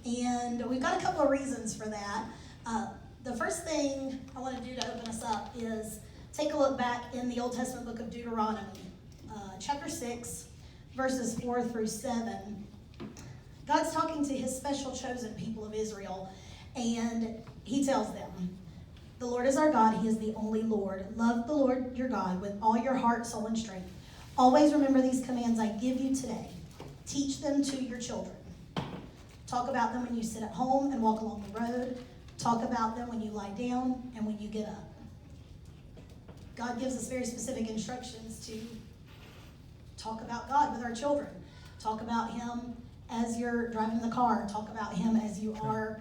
And we've got a couple of reasons for that. The first thing I want to do to open us up is take a look back in the Old Testament book of Deuteronomy, chapter 6, verses 4 through 7. God's talking to his special chosen people of Israel, and he tells them, "The Lord is our God, he is the only Lord. Love the Lord your God with all your heart, soul, and strength. Always remember these commands I give you today. Teach them to your children. Talk about them when you sit at home and walk along the road. Talk about them when you lie down and when you get up." God gives us very specific instructions to talk about God with our children. Talk about him as you're driving the car. Talk about him as you are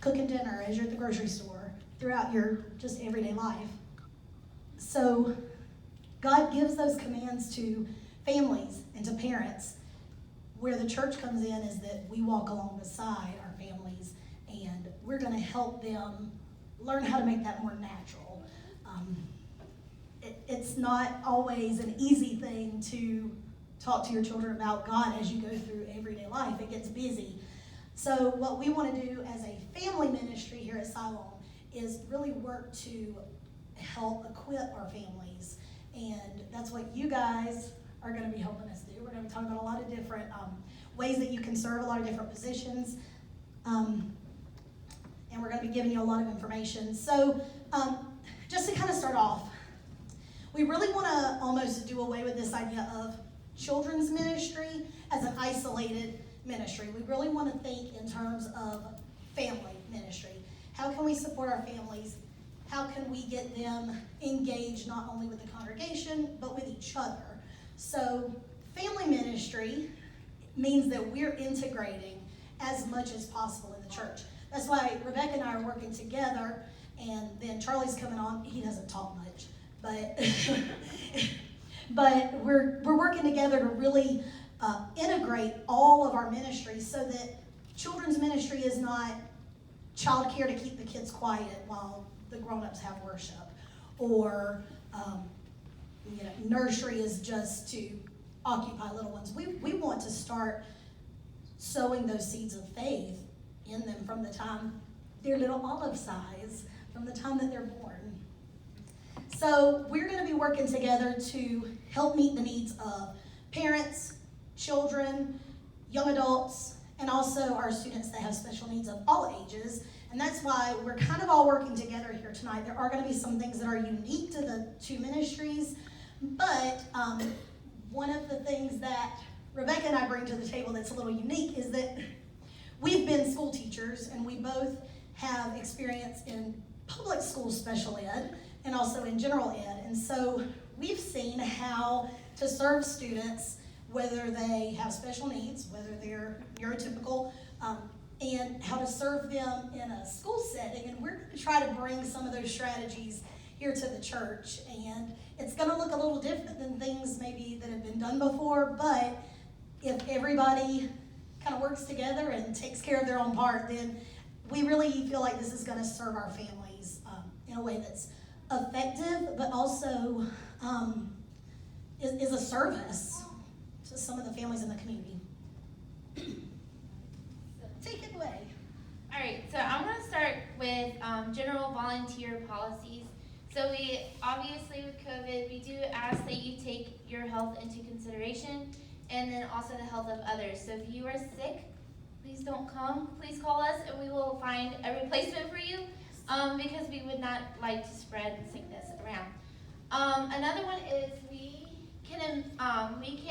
cooking dinner, as you're at the grocery store, throughout your just everyday life. So God gives those commands to families and to parents. Where the church comes in is that we walk along beside our families, and we're going to help them learn how to make that more natural. It's not always an easy thing to talk to your children about God as you go through everyday life. It gets busy. So what we want to do as a family ministry here at Siloam is really work to help equip our families. And that's what you guys are going to be helping us do. We're going to be talking about a lot of different ways that you can serve, a lot of different positions. And we're going to be giving you a lot of information. So just to kind of start off, we really want to almost do away with this idea of children's ministry as an isolated ministry. We really want to think in terms of family ministry. How can we support our families? How can we get them engaged not only with the congregation, but with each other? So family ministry means that we're integrating as much as possible in the church. That's why Rebecca and I are working together, and then Charlie's coming on. He doesn't talk much, but but we're working together to really integrate all of our ministries so that children's ministry is not childcare to keep the kids quiet while the grown-ups have worship, or nursery is just to occupy little ones. We want to start sowing those seeds of faith in them from the time they're little olive size, from the time that they're born. So we're going to be working together to help meet the needs of parents, children, young adults, and also our students that have special needs of all ages. And that's why we're kind of all working together here tonight. There are going to be some things that are unique to the two ministries, but one of the things that Rebecca and I bring to the table that's a little unique is that we've been school teachers, and we both have experience in public school special ed and also in general ed. And so we've seen how to serve students, whether they have special needs, whether they're neurotypical, and how to serve them in a school setting. And we're going to try to bring some of those strategies here to the church. And it's going to look a little different than things maybe that have been done before, but if everybody kind of works together and takes care of their own part, then we really feel like this is going to serve our families in a way that's effective, but also is a service to some of the families in the community. Take it away. All right, so I'm going to start with general volunteer policies. So we, obviously with COVID, we do ask that you take your health into consideration, and then also the health of others. So if you are sick, please don't come. Please call us, and we will find a replacement for you, because we would not like to spread sickness around. Another one is we can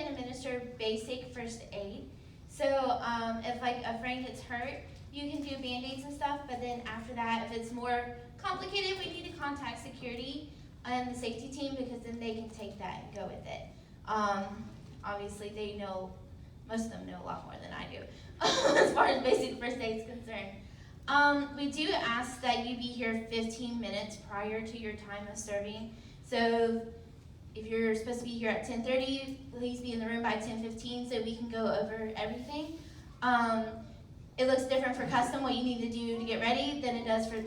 administer basic first aid. So if like a friend gets hurt, you can do Band-Aids and stuff, but then after that, if it's more complicated, we need to contact security and the safety team, because then they can take that and go with it. Obviously, they know, most of them know a lot more than I do as far as basic first aid is concerned. We do ask that you be here 15 minutes prior to your time of serving. So if you're supposed to be here at 10:30, please be in the room by 10:15 so we can go over everything. It looks different for custom, what you need to do to get ready, than it does for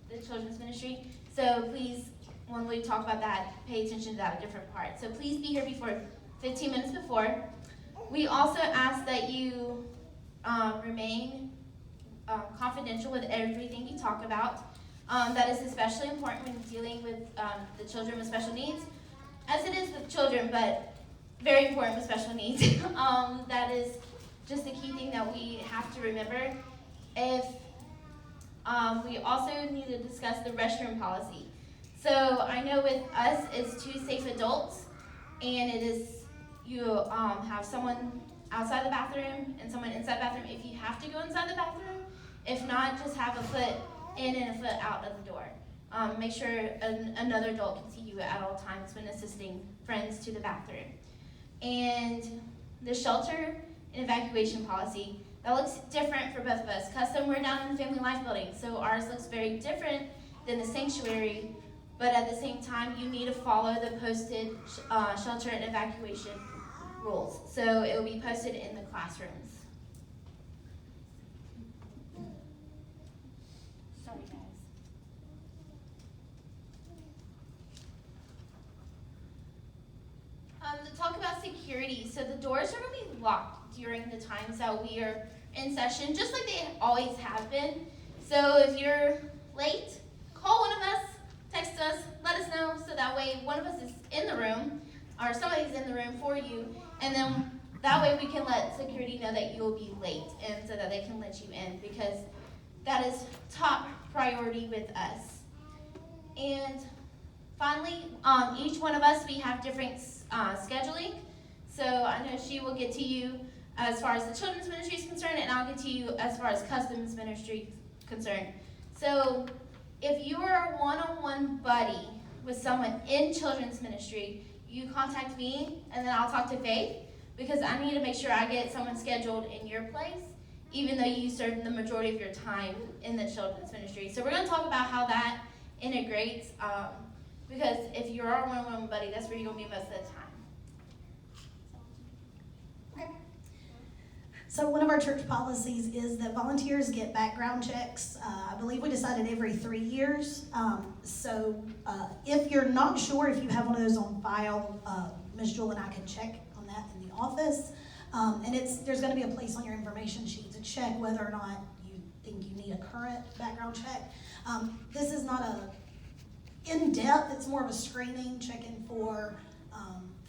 the children's ministry. So please, when we talk about that, pay attention to that different part. So please be here before 15 minutes before. We also ask that you remain confidential with everything you talk about. That is especially important when dealing with the children with special needs, as it is with children, but very important with special needs. That is just a key thing that we have to remember. If we also need to discuss the restroom policy. So I know with us it's 2 safe adults, and it is you have someone outside the bathroom and someone inside the bathroom if you have to go inside the bathroom. If not, just have a foot in and a foot out of the door. Make sure another adult can see you at all times when assisting friends to the bathroom. And the shelter and evacuation policy, that looks different for both of us. Custom, we're down in the Family Life Building, so ours looks very different than the sanctuary, but at the same time, you need to follow the posted shelter and evacuation rules. So it will be posted in the classrooms. Sorry, guys. To talk about security, so the doors are going to be locked during the times that we are in session, just like they always have been. So if you're late, call one of us, text us, let us know, so that way one of us is in the room, or somebody's in the room for you, and then that way we can let security know that you will be late, and so that they can let you in, because that is top priority with us. And finally, each one of us, we have different scheduling. So I know she will get to you as far as the children's ministry is concerned, and I'll get to you as far as customs ministry is concerned. So if you are a one-on-one buddy with someone in children's ministry, you contact me, and then I'll talk to Faith, because I need to make sure I get someone scheduled in your place, even though you serve the majority of your time in the children's ministry. So we're going to talk about how that integrates, because if you're our one-on-one buddy, that's where you're going to be most of the time. Okay. So one of our church policies is that volunteers get background checks. I believe we decided every 3 years. If you're not sure if you have one of those on file, Ms. Jewel and I can check on that in the office. And there's going to be a place on your information sheet to check whether or not you think you need a current background check. This is not a in-depth, it's more of a screening, checking for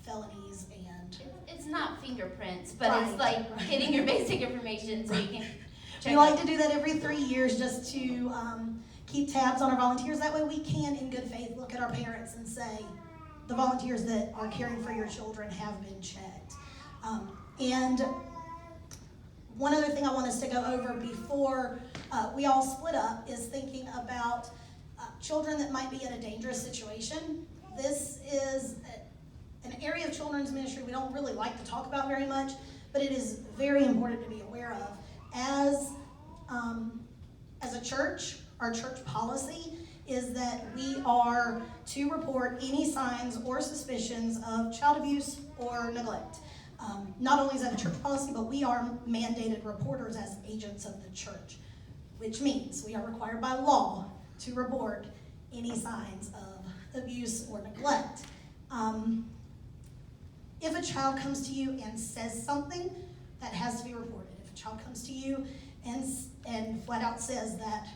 felonies and... It's not fingerprints, but Right. It's like getting your basic information so you can check. We like to do that every 3 years just to keep tabs on our volunteers. That way we can, in good faith, look at our parents and say, the volunteers that are caring for your children have been checked. And one other thing I want us to go over before we all split up is thinking about children that might be in a dangerous situation. This is an area of children's ministry we don't really like to talk about very much, but it is very important to be aware of. As a church, our church policy is that we are to report any signs or suspicions of child abuse or neglect. Not only is that a church policy, but we are mandated reporters as agents of the church, which means we are required by law to report any signs of abuse or neglect. If a child comes to you and says something, that has to be reported. If a child comes to you and flat out says that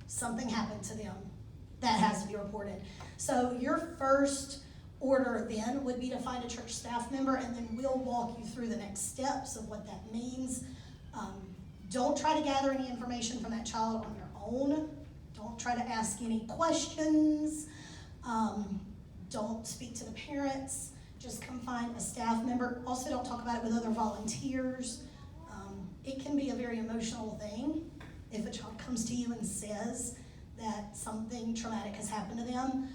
something happened to them, that has to be reported. So your first order then would be to find a church staff member, and then we'll walk you through the next steps of what that means. Don't try to gather any information from that child on your own. Don't try to ask any questions. Don't speak to the parents. Just come find a staff member. Also, don't talk about it with other volunteers. It can be a very emotional thing if a child comes to you and says that something traumatic has happened to them.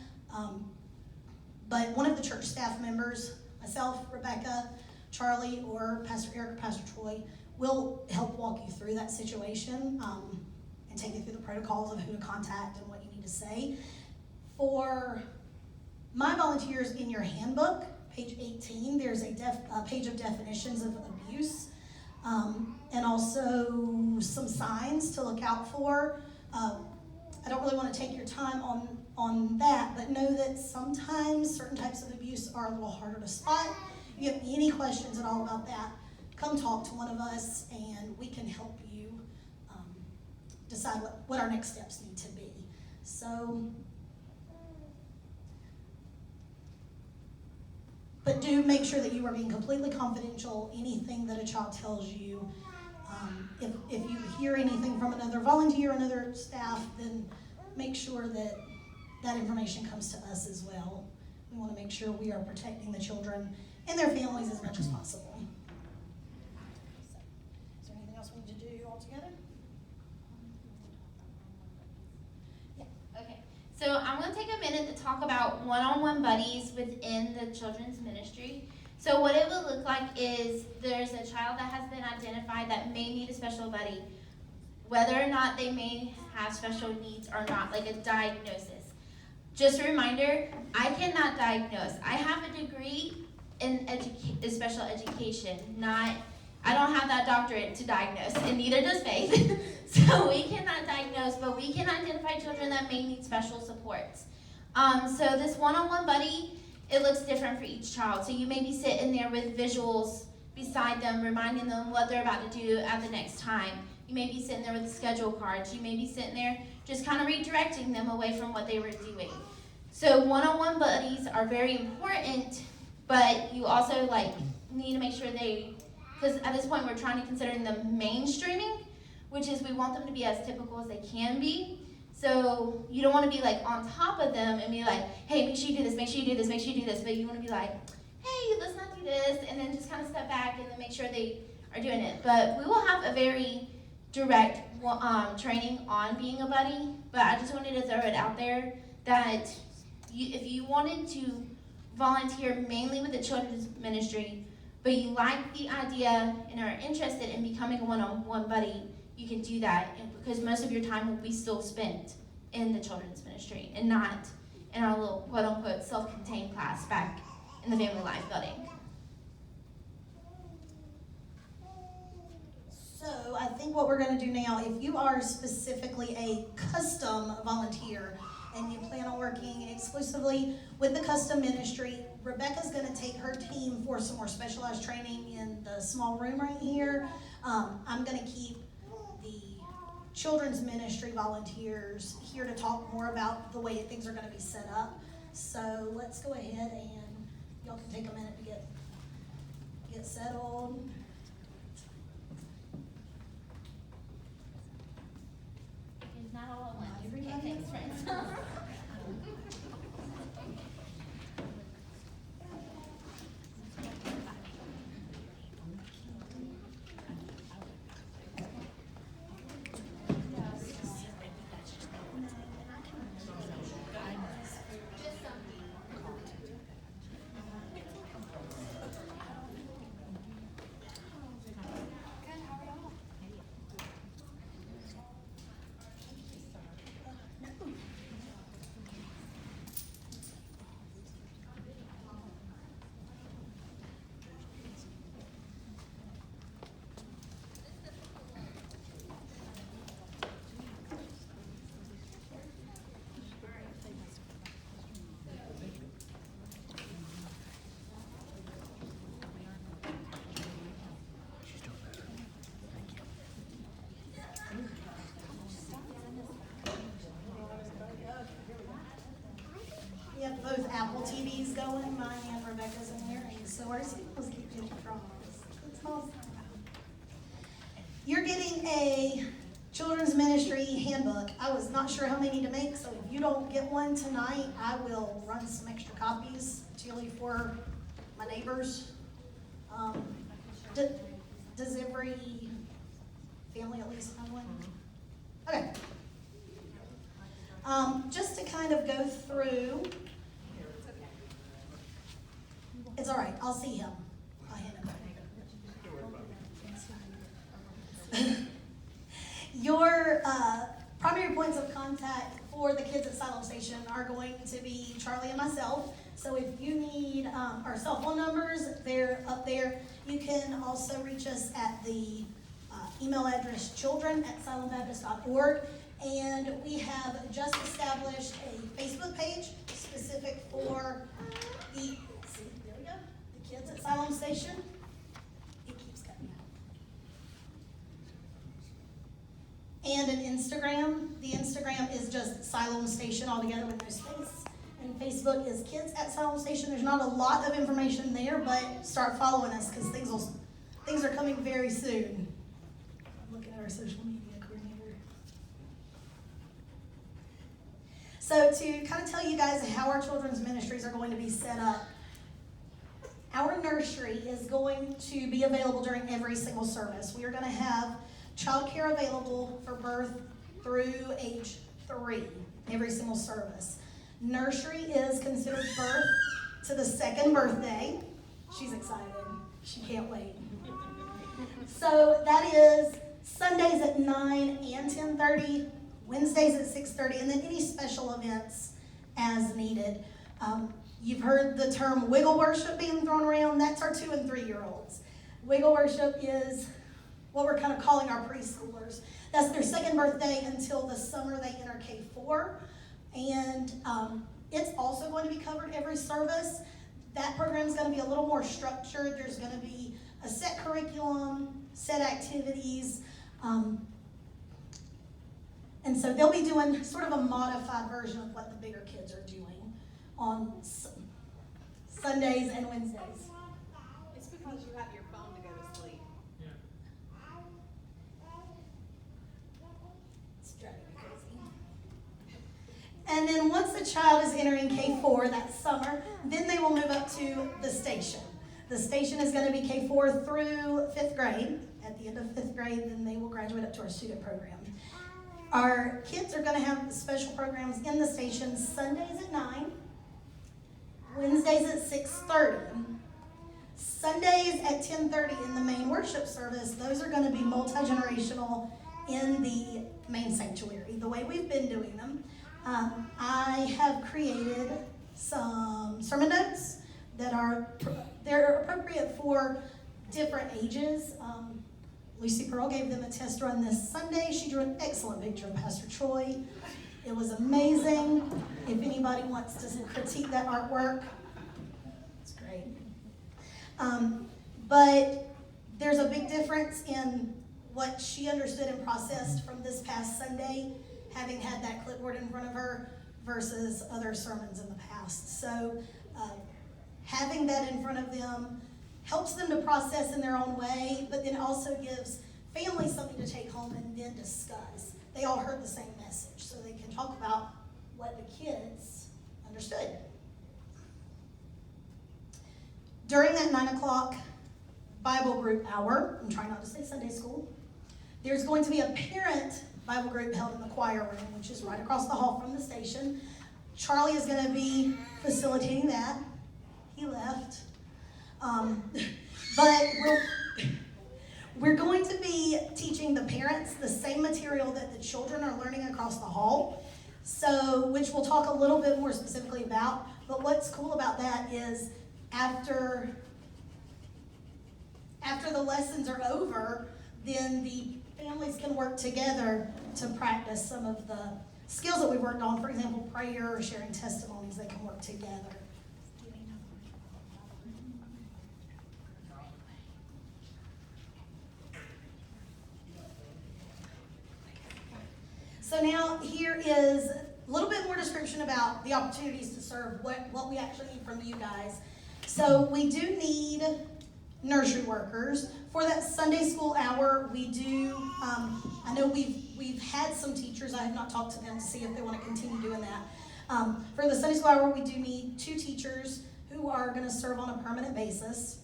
But one of the church staff members, myself, Rebecca, Charlie, or Pastor Eric or Pastor Troy, will help walk you through that situation and take you through the protocols of who to contact and what you need to say. For my volunteers, in your handbook, page 18, there's a page of definitions of abuse, and also some signs to look out for. I don't really want to take your time on that, but know that sometimes certain types of abuse are a little harder to spot. If you have any questions at all about that, come talk to one of us and we can help decide what our next steps need to be. So, but do make sure that you are being completely confidential. Anything that a child tells you, if you hear anything from another volunteer, another staff, then make sure that that information comes to us as well. We want to make sure we are protecting the children and their families as much as possible. So, is there anything else we need to do all together? Okay, so I'm going to take a minute to talk about one-on-one buddies within the children's ministry. So what it will look like is there's a child that has been identified that may need a special buddy, whether or not they may have special needs or not, like a diagnosis. Just a reminder, I cannot diagnose. I have a degree in special education, I don't have that doctorate to diagnose, and neither does Faith. So we cannot diagnose, but we can identify children that may need special supports. So this one-on-one buddy, it looks different for each child. So you may be sitting there with visuals beside them, reminding them what they're about to do at the next time. You may be sitting there with schedule cards. You may be sitting there just kind of redirecting them away from what they were doing. So one-on-one buddies are very important, but you also need to make sure because at this point we're trying to consider them mainstreaming, which is we want them to be as typical as they can be. So you don't want to be on top of them and be like, hey, make sure you do this, make sure you do this, make sure you do this, but you want to be like, hey, let's not do this, and then just kind of step back and then make sure they are doing it. But we will have a very direct training on being a buddy, but I just wanted to throw it out there that if you wanted to volunteer mainly with the children's ministry, but you like the idea and are interested in becoming a one-on-one buddy, you can do that, because most of your time will be still spent in the children's ministry and not in our little quote-unquote self-contained class back in the Family Life building. So I think what we're going to do now, if you are specifically a custom volunteer and you plan on working exclusively with the custom ministry, Rebecca's going to take her team for some more specialized training in the small room right here. I'm going to keep the children's ministry volunteers here to talk more about the way things are going to be set up. So let's go ahead and y'all can take a minute to get settled. It's not all at once. Okay, thanks, friends. We have both Apple TVs going. Mine and Rebecca's in there, so our signals keep getting crossed. It's awesome. You're getting a children's ministry handbook. I was not sure how many to make, so if you don't get one tonight, I will run some extra copies, particularly for my neighbors. Does every family at least have one? Okay. Just to kind of go through. It's all right. I'll see him. I'll hand him back. Your primary points of contact for the kids at Siloam Station are going to be Charlie and myself. So if you need our cell phone numbers, they're up there. You can also reach us at the email address children@siloambaptist.org. And we have just established a Facebook page specific for the kids at Siloam Station. It keeps cutting and an Instagram. The Instagram is just Siloam Station altogether with no space. And Facebook is Kids at Siloam Station. There's not a lot of information there, but start following us because things are coming very soon. I'm looking at our social media coordinator. So to kind of tell you guys how our children's ministries are going to be set up, our nursery is going to be available during every single service. We are going to have childcare available for birth through age 3, every single service. Nursery is considered birth to the 2nd birthday. She's excited. She can't wait. So that is Sundays at 9 and 10:30, Wednesdays at 6:30, and then any special events as needed. You've heard the term wiggle worship being thrown around. That's our 2 and 3-year-olds. Wiggle worship is what we're kind of calling our preschoolers. That's their 2nd birthday until the summer they enter K4. And it's also going to be covered every service. That program is going to be a little more structured. There's going to be a set curriculum, set activities. And so they'll be doing sort of a modified version of what the bigger kids are doing on Sundays and Wednesdays. It's because you have your phone to go to sleep. It's driving me crazy. And then once the child is entering K4 that summer, then they will move up to the station. The station is going to be K4 through 5th grade. At the end of 5th grade, then they will graduate up to our student program. Our kids are going to have special programs in the station Sundays at 9, Wednesdays at 6:30, Sundays at 10:30 in the main worship service. Those are going to be multi-generational in the main sanctuary, the way we've been doing them. I have created some sermon notes that they're appropriate for different ages. Lucy Pearl gave them a test run this Sunday. She drew an excellent picture of Pastor Troy. It was amazing. If anybody wants to critique that artwork, it's great. But there's a big difference in what she understood and processed from this past Sunday, having had that clipboard in front of her, versus other sermons in the past. So having that in front of them helps them to process in their own way, but then also gives families something to take home and then discuss. They all heard the same message, so they can talk about what the kids understood. During that 9 o'clock Bible group hour, I'm trying not to say Sunday school, there's going to be a parent Bible group held in the choir room, which is right across the hall from the station. Charlie is going to be facilitating that. He left. But we're going to be teaching the parents the same material that the children are learning across the hall, so which we'll talk a little bit more specifically about. But what's cool about that is after the lessons are over, then the families can work together to practice some of the skills that we've worked on. For example, prayer or sharing testimonies, they can work together. So now here is a little bit more description about the opportunities to serve, what we actually need from you guys. So we do need nursery workers. For that Sunday school hour, we do, I know we've had some teachers, I have not talked to them to see if they want to continue doing that. For the Sunday school hour, we do need 2 teachers who are going to serve on a permanent basis.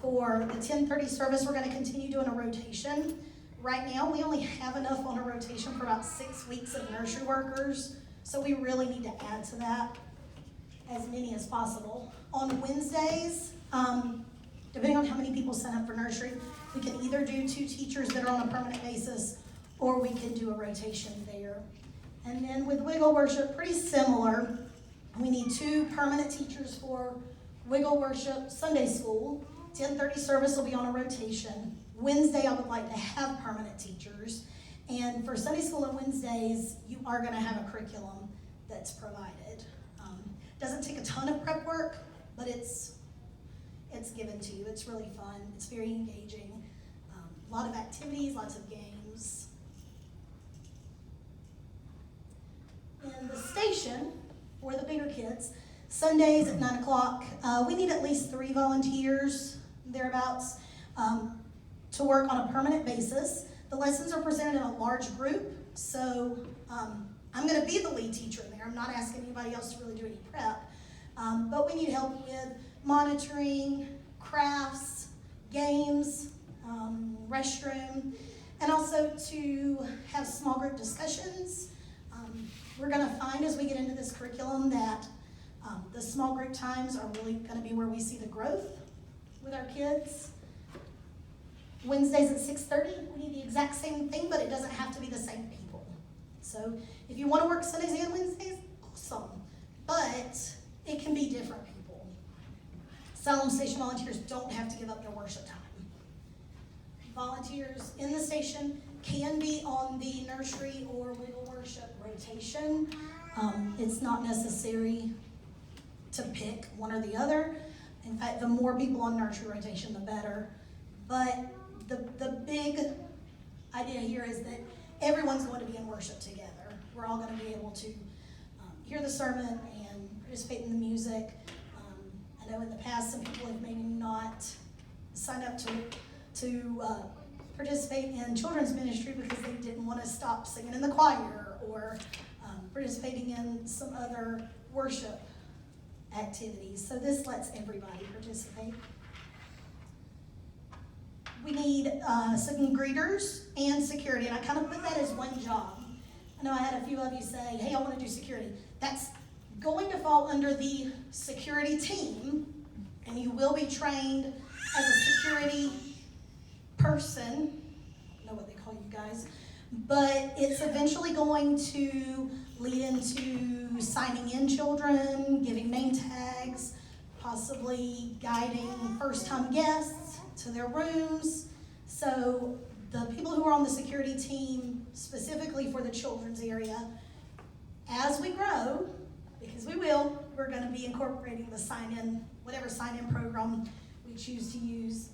For the 10:30 service, we're going to continue doing a rotation. Right now, we only have enough on a rotation for about 6 weeks of nursery workers, so we really need to add to that as many as possible. On Wednesdays, depending on how many people sign up for nursery, we can either do 2 teachers that are on a permanent basis, or we can do a rotation there. And then with Wiggle Worship, pretty similar. We need 2 permanent teachers for Wiggle Worship Sunday School. 10:30 service will be on a rotation. Wednesday, I would like to have permanent teachers. And for Sunday school on Wednesdays, you are going to have a curriculum that's provided. Doesn't take a ton of prep work, but it's given to you. It's really fun. It's very engaging. A lot of activities, lots of games. devotion for the bigger kids. Sundays at 9 o'clock. We need at least 3 volunteers, thereabouts, to work on a permanent basis. The lessons are presented in a large group, so I'm going to be the lead teacher in there. I'm not asking anybody else to really do any prep, but we need help with monitoring, crafts, games, restroom, and also to have small group discussions. We're going to find as we get into this curriculum that the small group times are really going to be where we see the growth with our kids. Wednesdays at 6:30, we need the exact same thing, but it doesn't have to be the same people. So if you want to work Sundays and Wednesdays, awesome. But it can be different people. Siloam Station volunteers don't have to give up their worship time. Volunteers in the station can be on the nursery or wiggle worship rotation. It's not necessary to pick one or the other. In fact, the more people on nursery rotation, the better. But the big idea here is that everyone's going to be in worship together. We're all going to be able to hear the sermon and participate in the music. I know in the past some people have maybe not signed up to participate in children's ministry because they didn't want to stop singing in the choir or participating in some other worship activities. So this lets everybody participate. We need some greeters and security, and I kind of put that as one job. I know I had a few of you say, hey, I want to do security. That's going to fall under the security team, and you will be trained as a security person. I don't know what they call you guys, but it's eventually going to lead into signing in children, giving name tags, possibly guiding first-time guests to their rooms. So the people who are on the security team, specifically for the children's area, as we grow, because we will, we're going to be incorporating the sign-in, whatever sign-in program we choose to use.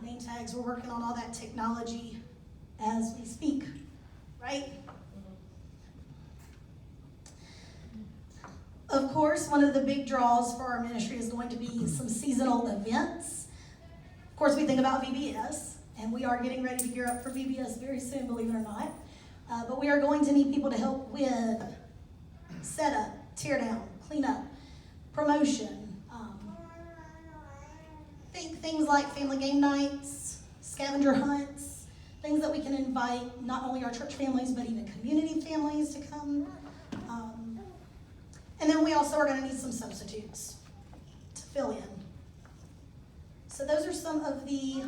Name tags, we're working on all that technology as we speak, right? Of course, one of the big draws for our ministry is going to be some seasonal events. Of course, we think about VBS, and we are getting ready to gear up for VBS very soon, believe it or not. But we are going to need people to help with setup, tear down, cleanup, promotion. Think things like family game nights, scavenger hunts, things that we can invite not only our church families, but even community families to come. And then we also are going to need some substitutes to fill in. So those are some of the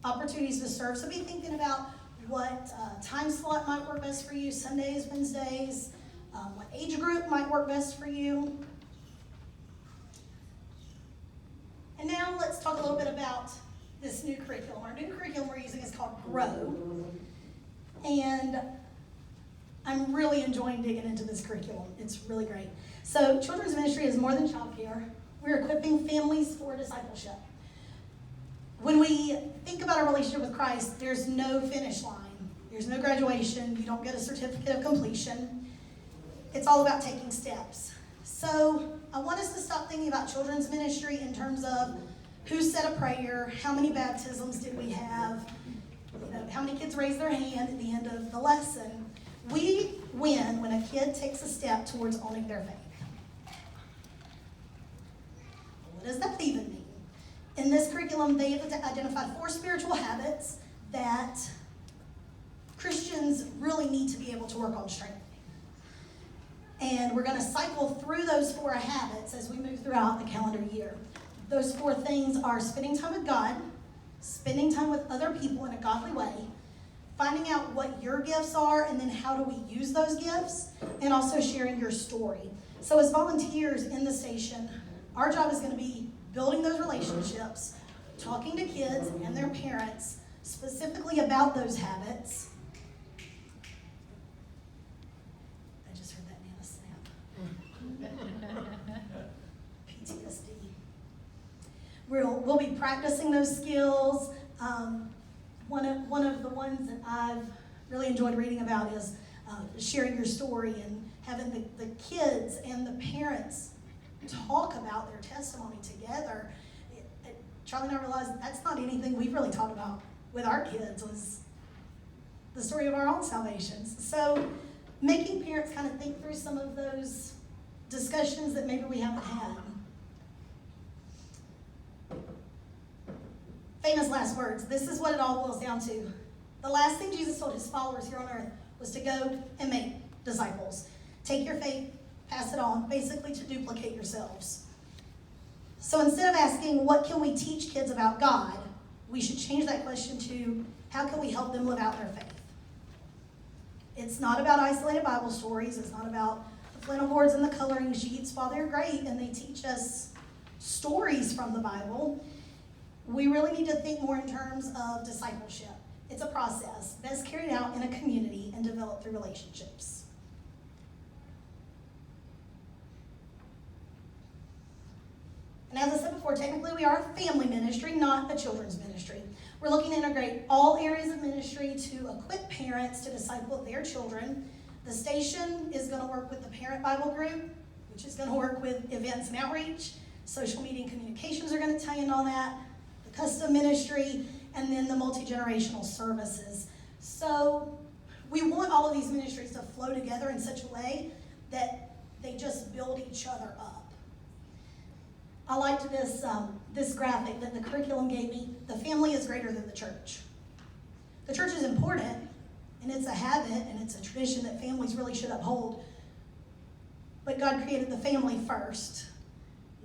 opportunities to serve. So be thinking about what time slot might work best for you, Sundays, Wednesdays, what age group might work best for you. And now let's talk a little bit about this new curriculum. Our new curriculum we're using is called Grow. And I'm really enjoying digging into this curriculum. It's really great. So children's ministry is more than childcare. We're equipping families for discipleship. When we think about our relationship with Christ, there's no finish line. There's no graduation. You don't get a certificate of completion. It's all about taking steps. So I want us to stop thinking about children's ministry in terms of who said a prayer, how many baptisms did we have, how many kids raised their hand at the end of the lesson. We win when a kid takes a step towards owning their faith. What does that even mean? In this curriculum, they have identified 4 spiritual habits that Christians really need to be able to work on strengthening. And we're going to cycle through those 4 habits as we move throughout the calendar year. Those 4 things are spending time with God, spending time with other people in a godly way, finding out what your gifts are, and then how do we use those gifts, and also sharing your story. So as volunteers in the station, our job is going to be building those relationships, talking to kids and their parents specifically about those habits. I just heard that Nana snap. PTSD. We'll be practicing those skills. One of the ones that I've really enjoyed reading about is sharing your story and having the kids and the parents talk about their testimony together. Charlie and I realized that's not anything we've really talked about with our kids, was the story of our own salvations. So making parents kind of think through some of those discussions that maybe we haven't had. Famous last words. This is what it all boils down to. The last thing Jesus told his followers here on earth was to go and make disciples. Take your faith, pass it on, basically to duplicate yourselves. So instead of asking, what can we teach kids about God, we should change that question to, how can we help them live out their faith? It's not about isolated Bible stories. It's not about the flannel boards and the coloring sheets. While they're great and they teach us stories from the Bible, we really need to think more in terms of discipleship. It's a process best carried out in a community and developed through relationships. And as I said before, technically we are a family ministry, not a children's ministry. We're looking to integrate all areas of ministry to equip parents to disciple their children. The station is going to work with the Parent Bible Group, which is going to work with events and outreach. Social media and communications are going to tie in on that. The custom ministry, and then the multi-generational services. So we want all of these ministries to flow together in such a way that they just build each other up. I liked this graphic that the curriculum gave me. The family is greater than the church. The church is important, and it's a habit, and it's a tradition that families really should uphold. But God created the family first,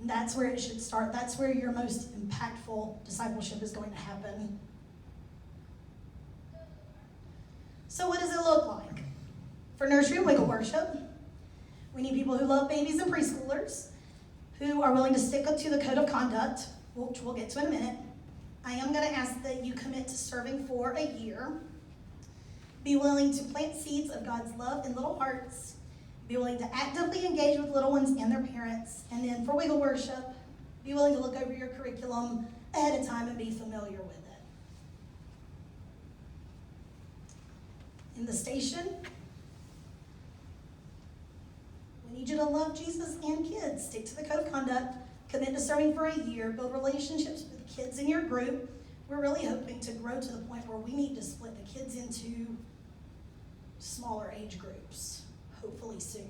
and that's where it should start. That's where your most impactful discipleship is going to happen. So what does it look like? For nursery and wiggle worship, we need people who love babies and preschoolers, who are willing to stick up to the code of conduct, which we'll get to in a minute. I am going to ask that you commit to serving for a year. Be willing to plant seeds of God's love in little hearts. Be willing to actively engage with little ones and their parents. And then for wiggle worship, be willing to look over your curriculum ahead of time and be familiar with it. In the station, we need you to love Jesus and kids. Stick to the code of conduct. Commit to serving for a year. Build relationships with the kids in your group. We're really hoping to grow to the point where we need to split the kids into smaller age groups, hopefully soon.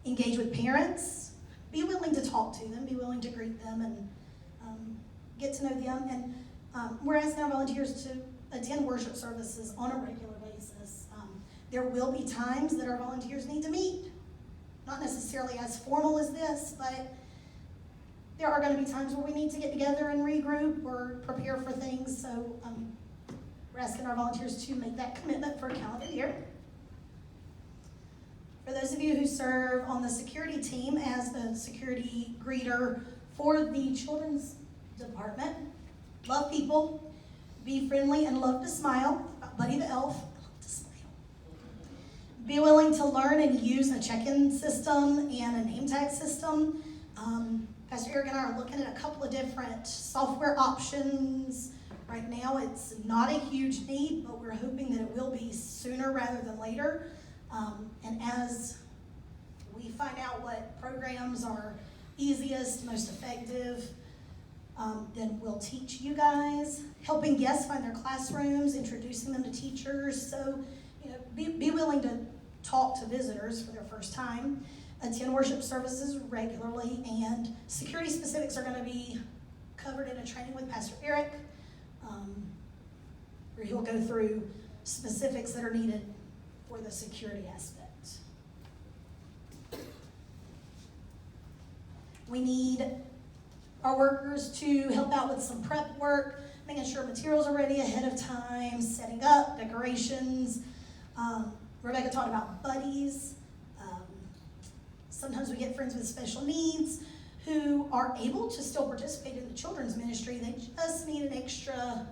Engage with parents. Be willing to talk to them. Be willing to greet them and get to know them. And we're asking our volunteers to attend worship services on a regular basis. There will be times that our volunteers need to meet. Not necessarily as formal as this, but there are going to be times where we need to get together and regroup or prepare for things. So we're asking our volunteers to make that commitment for a calendar year. For those of you who serve on the security team as the security greeter for the children's department, love people, be friendly, and love to smile. Buddy the elf, I love to smile. Be willing to learn and use a check-in system and a name tag system. Pastor Eric and I are looking at a couple of different software options. Right now it's not a huge need, but we're hoping that it will be sooner rather than later. And as we find out what programs are easiest, most effective, then we'll teach you guys. Helping guests find their classrooms, introducing them to teachers. So, be willing to talk to visitors for their first time. Attend worship services regularly, and security specifics are going to be covered in a training with Pastor Eric, where he'll go through specifics that are needed for the security aspect. We need our workers to help out with some prep work, making sure materials are ready ahead of time, setting up, decorations. Rebecca talked about buddies. Sometimes we get friends with special needs who are able to still participate in the children's ministry. They just need an extra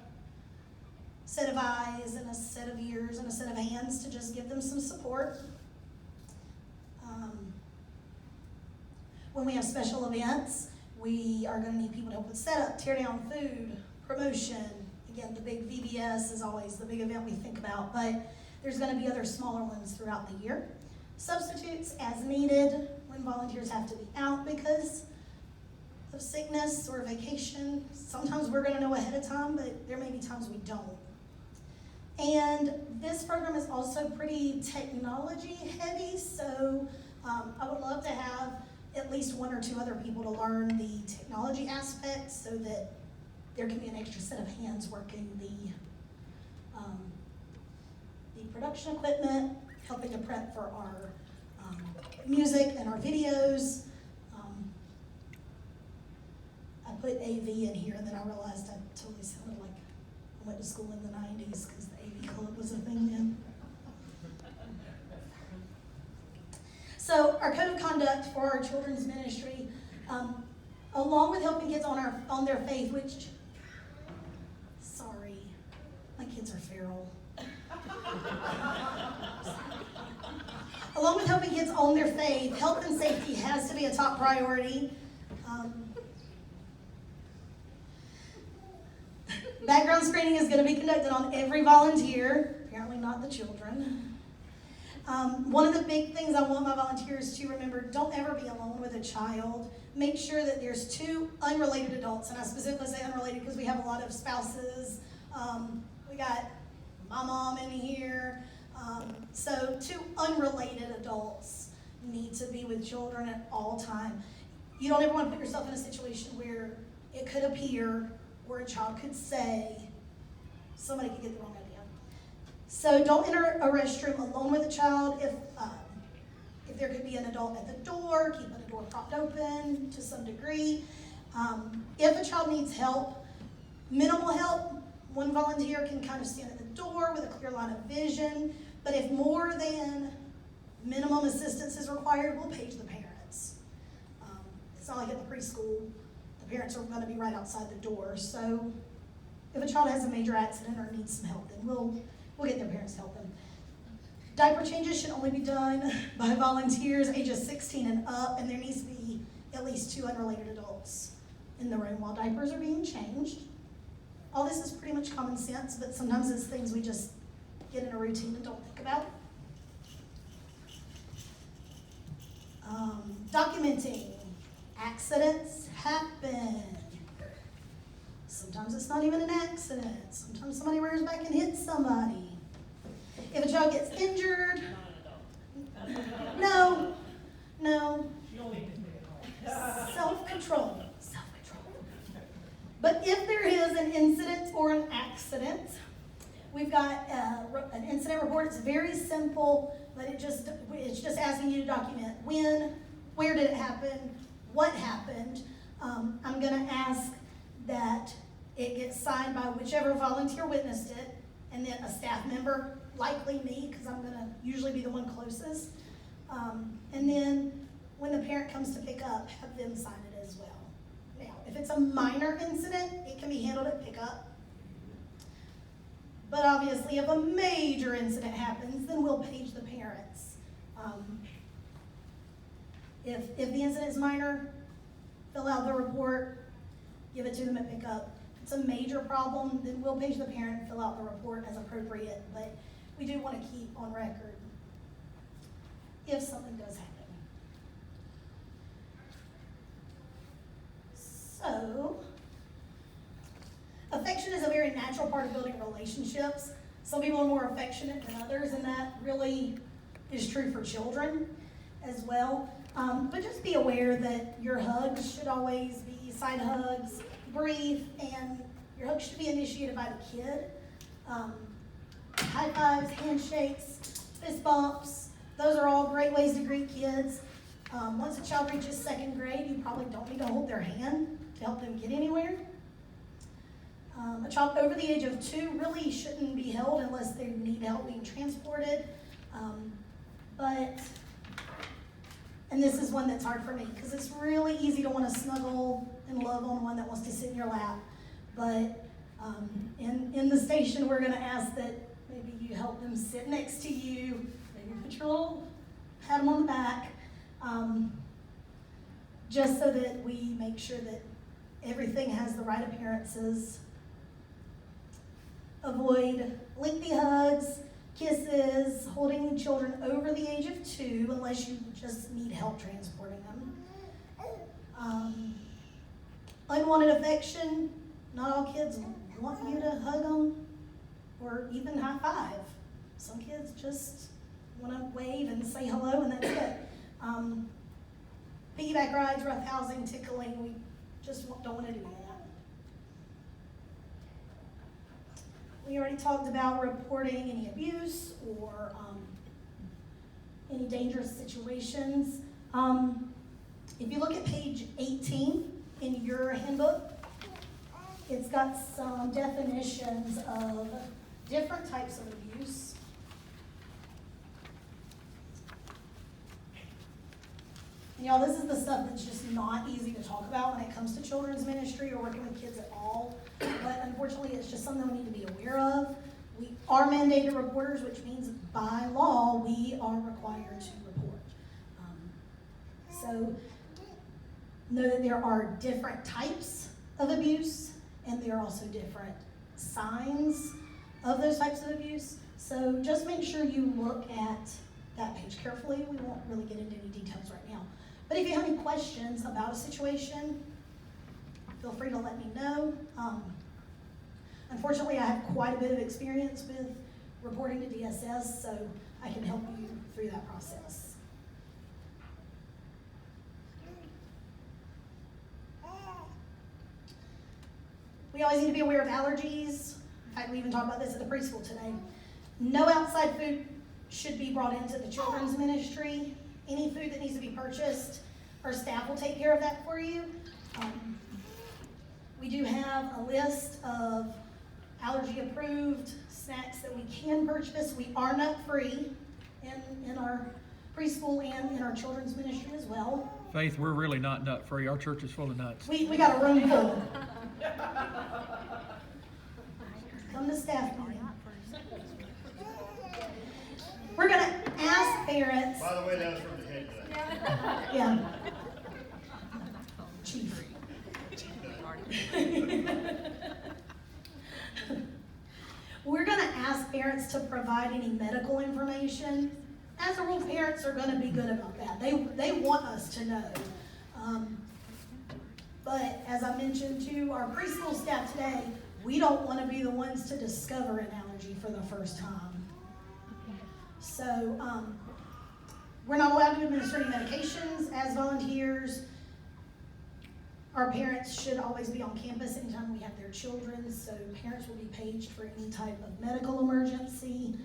set of eyes and a set of ears and a set of hands to just give them some support. When we have special events, we are going to need people to help with setup, tear down, food, promotion. Again, the big VBS is always the big event we think about, but there's going to be other smaller ones throughout the year. Substitutes as needed when volunteers have to be out because of sickness or vacation. Sometimes we're gonna know ahead of time, but there may be times we don't. And this program is also pretty technology heavy, so I would love to have at least one or two other people to learn the technology aspects so that there can be an extra set of hands working the production equipment, helping to prep for our music and our videos. I put AV in here and then I realized I totally sounded like I went to school in the 90s because the AV club was a thing then. So our code of conduct for our children's ministry, along with helping kids on their faith, which, sorry, my kids are feral. Along with helping kids own their faith, health and safety has to be a top priority. Background screening is going to be conducted on every volunteer, apparently not the children. One of the big things I want my volunteers to remember, don't ever be alone with a child. Make sure that there's two unrelated adults, and I specifically say unrelated because we have a lot of spouses. We got my mom in here. So two unrelated adults need to be with children at all time. You don't ever want to put yourself in a situation where it could appear, where a child could say, somebody could get the wrong idea. So don't enter a restroom alone with a child. If there could be an adult at the door, keep the door propped open to some degree. If a child needs help, minimal help, one volunteer can kind of stand at the door with a clear line of vision. But if more than minimum assistance is required, we'll page the parents. It's not like at the preschool, the parents are going to be right outside the door. So if a child has a major accident or needs some help, then we'll get their parents to help them. Diaper changes should only be done by volunteers ages 16 and up, and there needs to be at least two unrelated adults in the room while diapers are being changed. All this is pretty much common sense, but sometimes it's things we just get in a routine and don't think about. Documenting. Accidents happen. Sometimes it's not even an accident. Sometimes somebody rears back and hits somebody. If a child gets injured, no. Self-control. But if there is an incident or an accident, we've got an incident report. It's very simple, but it's just asking you to document when, where did it happen, what happened. I'm going to ask that it gets signed by whichever volunteer witnessed it, and then a staff member, likely me, because I'm going to usually be the one closest. And then when the parent comes to pick up, have them sign it as well. Now, if it's a minor incident, it can be handled at pickup. But obviously, if a major incident happens, then we'll page the parents. If the incident is minor, fill out the report, give it to them at pickup. If it's a major problem, then we'll page the parent, fill out the report as appropriate. But we do want to keep on record if something does happen. So, affection is a very natural part of building relationships. Some people are more affectionate than others, and that really is true for children as well. But just be aware that your hugs should always be side hugs, brief, and your hugs should be initiated by the kid. High fives, handshakes, fist bumps, those are all great ways to greet kids. Once a child reaches second grade, you probably don't need to hold their hand to help them get anywhere. A child over the age of 2 really shouldn't be held unless they need help being transported. And this is one that's hard for me because it's really easy to want to snuggle and love on one that wants to sit in your lap. But in the station, we're going to ask that maybe you help them sit next to you, maybe put your little, pat them on the back, just so that we make sure that everything has the right appearances. Avoid lengthy hugs. kisses, holding children over the age of 2, unless you just need help transporting them. Unwanted affection, not all kids want you to hug them or even high five. Some kids just want to wave and say hello and that's it. Piggyback rides, rough housing, tickling, we just don't want to do that. We already talked about reporting any abuse or any dangerous situations. If you look at page 18 in your handbook, it's got some definitions of different types of abuse. Y'all, this is the stuff that's just not easy to talk about when it comes to children's ministry or working with kids at all. But unfortunately, it's just something we need to be aware of. We are mandated reporters, which means by law, we are required to report. So know that there are different types of abuse, and there are also different signs of those types of abuse. So just make sure you look at that page carefully. We won't really get into any details right now. But if you have any questions about a situation, feel free to let me know. Unfortunately, I have quite a bit of experience with reporting to DSS, so I can help you through that process. We always need to be aware of allergies. In fact, we even talked about this at the preschool today. No outside food should be brought into the children's ministry. Any food that needs to be purchased, our staff will take care of that for you. We do have a list of allergy-approved snacks that we can purchase. We are nut-free in our preschool and in our children's ministry as well. Faith, we're really not nut-free. Our church is full of nuts. We got a room full. Come to staff meeting. We're going to ask parents. By the way, that was from the head class. Yeah. Chief. We're going to ask parents to provide any medical information. As a rule, parents are going to be good about that. They want us to know. But as I mentioned to our preschool staff today, we don't want to be the ones to discover an allergy for the first time. So we're not allowed to administer any medications as volunteers. Our parents should always be on campus anytime we have their children, so parents will be paged for any type of medical emergency.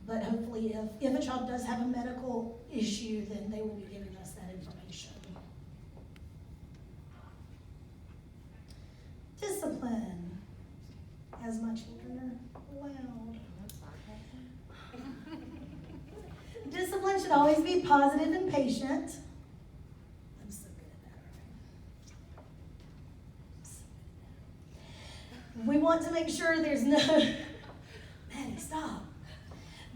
But hopefully if a child does have a medical issue, then they will be giving us that information. Discipline, as my children are loud. Discipline should always be positive and patient. I'm so good at that, right? We want to make sure there's no, Maddie, stop.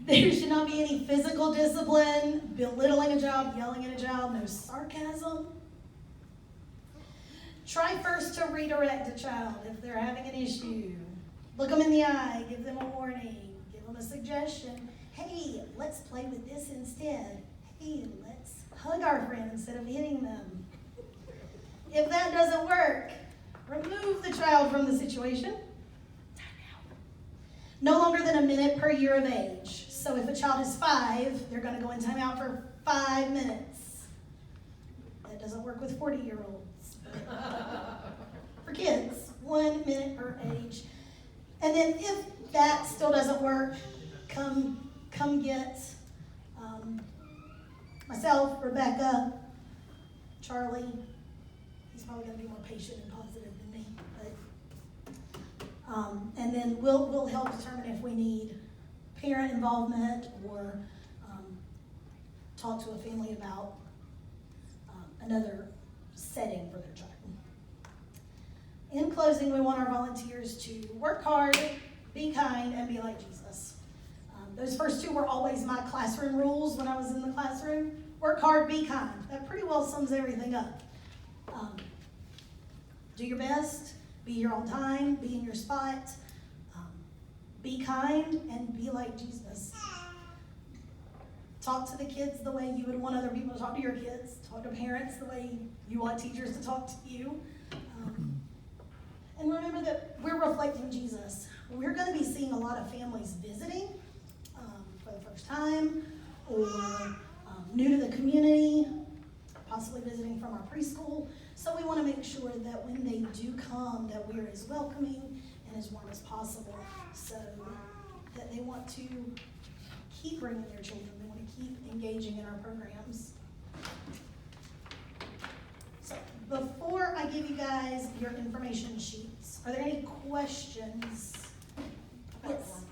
There should not be any physical discipline, belittling a child, yelling at a child, no sarcasm. Try first to redirect a child if they're having an issue. Look them in the eye, give them a warning, give them a suggestion. Hey, let's play with this instead. Hey, let's hug our friend instead of hitting them. If that doesn't work, remove the child from the situation. Time out. No longer than a minute per year of age. So if a child is 5, they're going to go in timeout for 5 minutes. That doesn't work with 40-year-olds. For kids, 1 minute per age. And then if that still doesn't work, come get myself, Rebecca, Charlie. He's probably going to be more patient and positive than me. But, and then we'll help determine if we need parent involvement or talk to a family about another setting for their child. In closing, we want our volunteers to work hard, be kind, and be like Jesus. Those first 2 were always my classroom rules when I was in the classroom. Work hard, be kind. That pretty well sums everything up. Do your best, be here on time, be in your spot, Be kind and be like Jesus. Talk to the kids the way you would want other people to talk to your kids. Talk to parents the way you want teachers to talk to you. And remember that we're reflecting Jesus. We're going to be seeing a lot of families visiting for the first time, or new to the community, possibly visiting from our preschool. So we want to make sure that when they do come, that we're as welcoming and as warm as possible, so that they want to keep bringing their children. They want to keep engaging in our programs. So before I give you guys your information sheets, are there any questions? Yes.